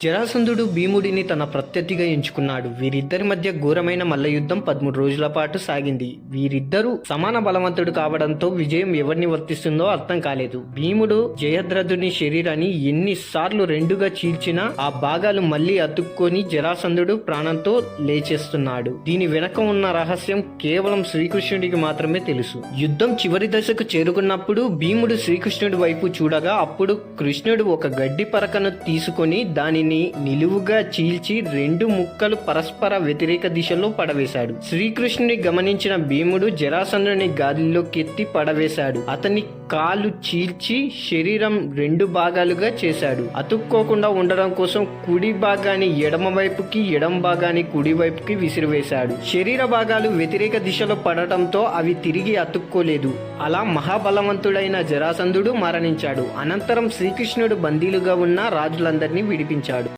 జరాసంధుడు భీముడిని తన ప్రత్యర్థిగా ఎంచుకున్నాడు. వీరిద్దరి మధ్య ఘోరమైన మల్లయుద్ధం 13 రోజుల పాటు సాగింది. వీరిద్దరూ సమాన బలవంతుడు కావడంతో విజయం ఎవరిని వర్తిస్తుందో అర్థం కాలేదు. భీముడు జయద్రథుని శరీరాన్ని ఎన్నిసార్లు రెండుగా చీల్చినా ఆ భాగాలు మళ్లీ అతుక్కొని జరాసంధుడు ప్రాణంతో లేచేస్తున్నాడు. దీని వెనక ఉన్న రహస్యం కేవలం శ్రీకృష్ణుడికి మాత్రమే తెలుసు. యుద్ధం చివరి దశకు చేరుకున్నప్పుడు భీముడు శ్రీకృష్ణుడి వైపు చూడగా అప్పుడు కృష్ణుడు ఒక గడ్డి పరకను తీసుకొని దానిని నిలువుగా చీల్చి 2 ముక్కలు పరస్పర వ్యతిరేక దిశలో పడవేశాడు. శ్రీకృష్ణుని గమనించిన భీముడు జరాసంధుని గాలిలోకెత్తి పడవేశాడు. అతని కాలు చీల్చి శరీరం 2 భాగాలుగా చేశాడు. అతుక్కోకుండా ఉండడం కోసం కుడి భాగాన్ని ఎడమ వైపుకి, ఎడమ భాగాన్ని కుడి వైపుకి విసిరివేశాడు. శరీర భాగాలు వ్యతిరేక దిశలో పడటంతో అవి తిరిగి అతుక్కోలేదు. అలా మహాబలవంతుడైన జరాసంధుడు మరణించాడు. అనంతరం శ్రీకృష్ణుడు బందీలుగా ఉన్న రాజులందరినీ విడిపించాడు.